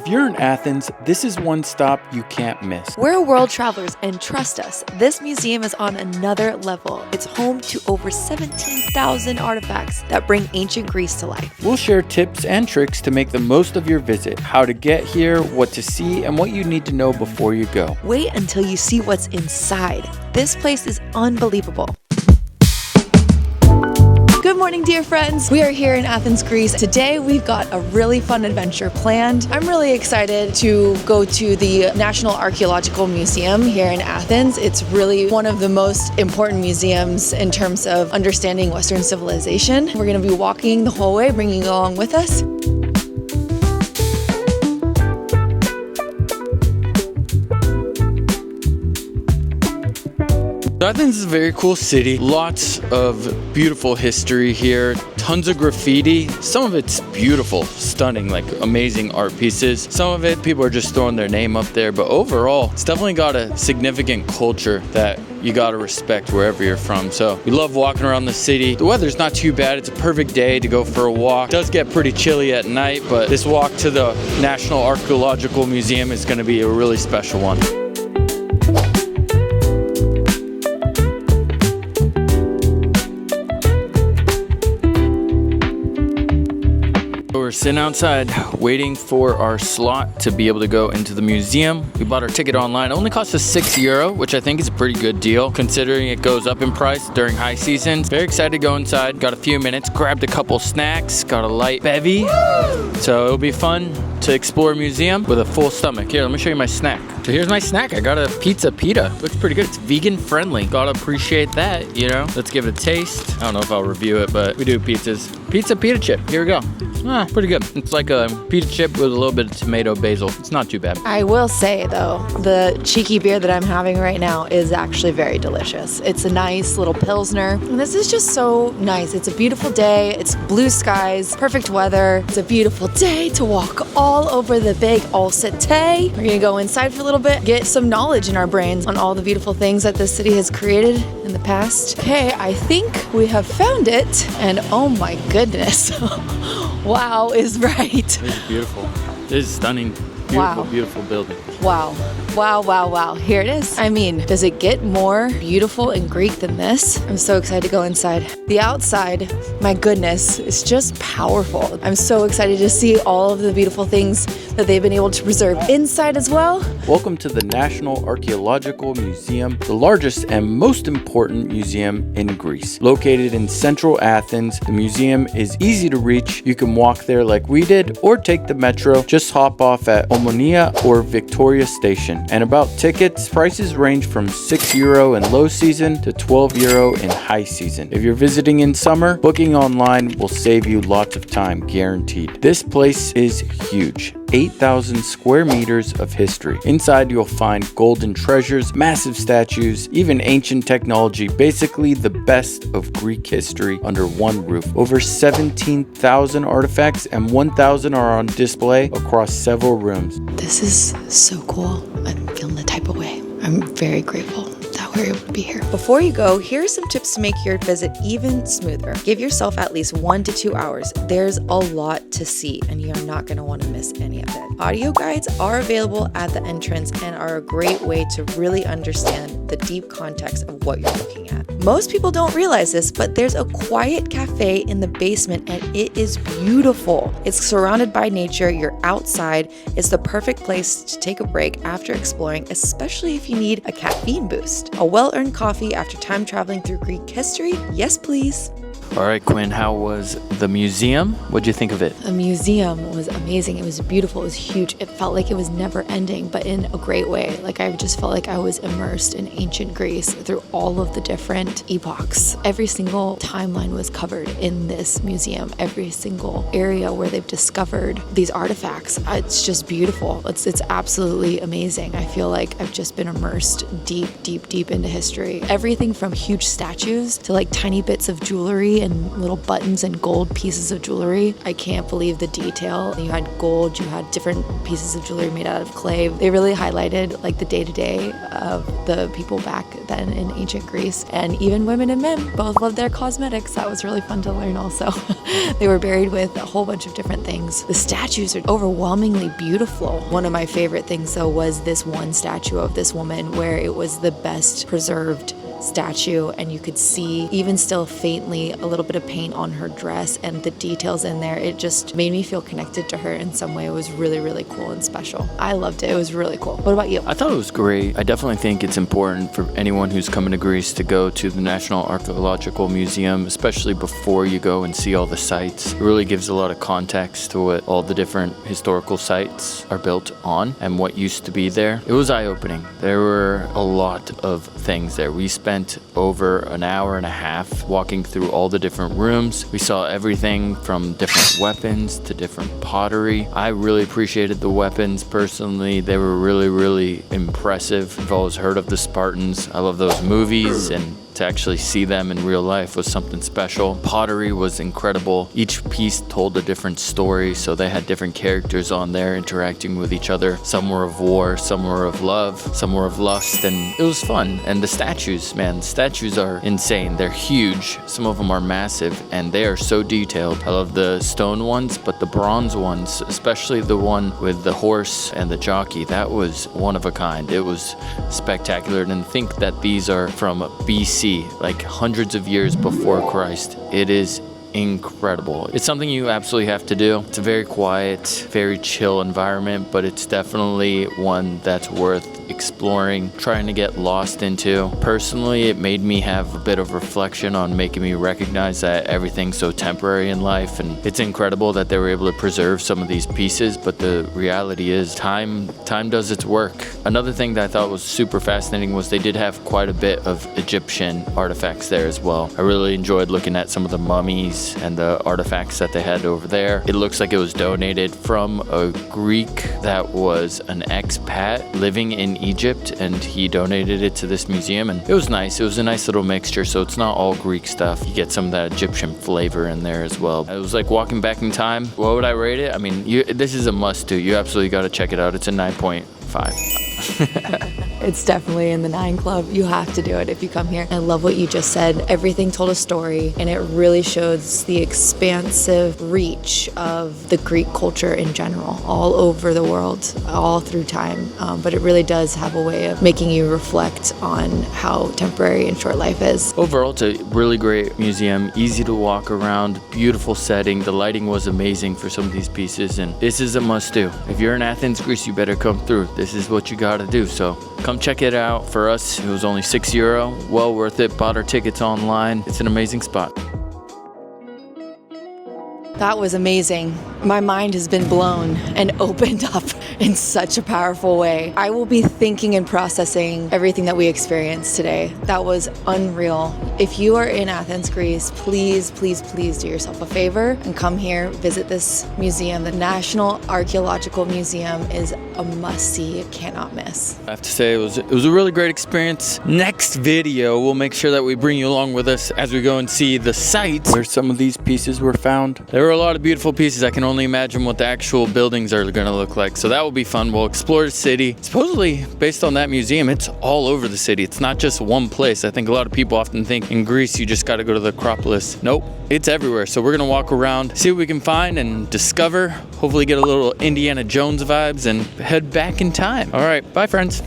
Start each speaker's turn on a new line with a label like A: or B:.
A: If you're in Athens, this is one stop you can't miss.
B: We're world travelers, and trust us, this museum is on another level. It's home to over 17,000 artifacts that bring ancient Greece to life.
A: We'll share tips and tricks to make the most of your visit, how to get here, what to see, and what you need to know before you go.
B: Wait until you see what's inside. This place is unbelievable. Good morning, dear friends. We are here in Athens, Greece. Today, we've got a really fun adventure planned. I'm really excited to go to the National Archaeological Museum here in Athens. It's really one of the most important museums in terms of understanding Western civilization. We're going to be walking the whole way, bringing you along with us.
A: Athens is a very cool city. Lots of beautiful history here. Tons of graffiti. Some of it's beautiful, stunning, like amazing art pieces. Some of it, people are just throwing their name up there. But overall, it's definitely got a significant culture that you gotta respect wherever you're from. So we love walking around the city. The weather's not too bad. It's a perfect day to go for a walk. It does get pretty chilly at night, but this walk to the National Archaeological Museum is gonna be a really special one. We're sitting outside waiting for our slot to be able to go into the museum. We bought our ticket online. It only cost us €6, which I think is a pretty good deal considering it goes up in price during high season. Very excited to go inside. Got a few minutes, grabbed a couple snacks, got a light bevy. So it'll be fun to explore a museum with a full stomach. Here, let me show you my snack. So here's my snack. I got a pizza pita. Looks pretty good. It's vegan friendly. Gotta appreciate that, you know? Let's give it a taste. I don't know if I'll review it, but we do pizzas. Pizza pita chip. Here we go. Pretty good. It's like a pita chip with a little bit of tomato basil. It's not too bad.
B: I will say, though, the cheeky beer that I'm having right now is actually very delicious. It's a nice little Pilsner. And this is just so nice. It's a beautiful day. It's blue skies, perfect weather. It's a beautiful day to walk all over the big All City. We're gonna go inside for a little bit, get some knowledge in our brains on all the beautiful things that this city has created in the past. Okay, I think we have found it. And oh my goodness. Wow is right.
A: It's beautiful. This is stunning. Beautiful,
B: wow.
A: Beautiful building.
B: Wow. Wow, wow, wow. Here it is. I mean, does it get more beautiful and Greek than this? I'm so excited to go inside. The outside, my goodness, is just powerful. I'm so excited to see all of the beautiful things that they've been able to preserve inside as well.
A: Welcome to the National Archaeological Museum, the largest and most important museum in Greece. Located in central Athens, the museum is easy to reach. You can walk there like we did or take the metro. Just hop off at Omonia or Victoria Station. And about tickets, prices range from €6 in low season to €12 in high season. If you're visiting in summer, booking online will save you lots of time, guaranteed. This place is huge. 8,000 square meters of history. Inside you'll find golden treasures, massive statues, even ancient technology, basically the best of Greek history under one roof. Over 17,000 artifacts and 1,000 are on display across several rooms.
B: This is so cool. I'm feeling the type of way. I'm very grateful that we're able to be here. Before you go, here are some tips to make your visit even smoother. Give yourself at least 1 to 2 hours. There's a lot to see and you're not going to want to miss any of it. Audio guides are available at the entrance and are a great way to really understand the deep context of what you're looking at. Most people don't realize this, but there's a quiet cafe in the basement and it is beautiful. It's surrounded by nature, you're outside. It's the perfect place to take a break after exploring, especially if you need a caffeine boost. A well-earned coffee after time traveling through Greek history? Yes, please.
A: All right, Quinn, how was the museum? What'd you think of it?
B: The museum was amazing. It was beautiful. It was huge. It felt like it was never ending, but in a great way. Like I just felt like I was immersed in ancient Greece through all of the different epochs. Every single timeline was covered in this museum. Every single area where they've discovered these artifacts. It's just beautiful. It's absolutely amazing. I feel like I've just been immersed deep into history. Everything from huge statues to like tiny bits of jewelry and little buttons and gold pieces of jewelry. I can't believe the detail. You had gold, you had different pieces of jewelry made out of clay. They really highlighted like the day-to-day of the people back then in ancient Greece. And even women and men both loved their cosmetics. That was really fun to learn also. They were buried with a whole bunch of different things. The statues are overwhelmingly beautiful. One of my favorite things though was this one statue of this woman where it was the best preserved statue, and you could see even still faintly a little bit of paint on her dress and the details in there. It just made me feel connected to her in some way. It was really, really cool and special. I loved it. It was really cool. What about you?
A: I thought it was great. I definitely think it's important for anyone who's coming to Greece to go to the National Archaeological Museum, especially before you go and see all the sites. It really gives a lot of context to what all the different historical sites are built on and what used to be there. It was eye-opening. There were a lot of things there. We spent over an hour and a half walking through all the different rooms. We saw everything from different weapons to different pottery. I really appreciated the weapons personally. They were really, really impressive. I've always heard of the Spartans. I love those movies, and to actually see them in real life was something special. Pottery was incredible. Each piece told a different story, so they had different characters on there interacting with each other. Some were of war, some were of love, some were of lust, and it was fun. And the statues, man, the statues are insane. They're huge. Some of them are massive, and they are so detailed. I love the stone ones, but the bronze ones, especially the one with the horse and the jockey, that was one of a kind. It was spectacular. And think that these are from BC, like hundreds of years before Christ. It is incredible. It's something you absolutely have to do. It's a very quiet, very chill environment, but it's definitely one that's worth exploring, trying to get lost into. Personally, it made me have a bit of reflection on making me recognize that everything's so temporary in life, and it's incredible that they were able to preserve some of these pieces, but the reality is time does its work. Another thing that I thought was super fascinating was they did have quite a bit of Egyptian artifacts there as well. I really enjoyed looking at some of the mummies and the artifacts that they had over there. It looks like it was donated from a Greek that was an expat living in Egypt, and he donated it to this museum, and it was nice. It was a nice little mixture, so it's not all Greek stuff. You get some of that Egyptian flavor in there as well. It was like walking back in time. What would I rate it? I mean, this is a must-do. You absolutely got to check it out. It's a 9.5.
B: It's definitely in the 9 club. You have to do it if you come here. I love what you just said. Everything told a story, and it really shows the expansive reach of the Greek culture in general, all over the world, all through time. But it really does have a way of making you reflect on how temporary and short life is.
A: Overall, it's a really great museum, easy to walk around, beautiful setting. The lighting was amazing for some of these pieces, and this is a must-do. If you're in Athens, Greece, you better come through. This is what you gotta do, so come check it out. For us, it was only €6. Well worth it. Bought our tickets online. It's an amazing spot.
B: That was amazing. My mind has been blown and opened up in such a powerful way. I will be thinking and processing everything that we experienced today. That was unreal. If you are in Athens, Greece, please, please, please do yourself a favor and come here, visit this museum. The National Archaeological Museum is a must-see. You cannot miss.
A: I have to say, it was a really great experience. Next video, we'll make sure that we bring you along with us as we go and see the site where some of these pieces were found. There were a lot of beautiful pieces. I can only imagine what the actual buildings are going to look like. So that will be fun. We'll explore the city. Supposedly, based on that museum, it's all over the city. It's not just one place. I think a lot of people often think in Greece, you just got to go to the Acropolis. Nope, it's everywhere. So we're going to walk around, see what we can find and discover. Hopefully get a little Indiana Jones vibes and head back in time. All right, bye friends.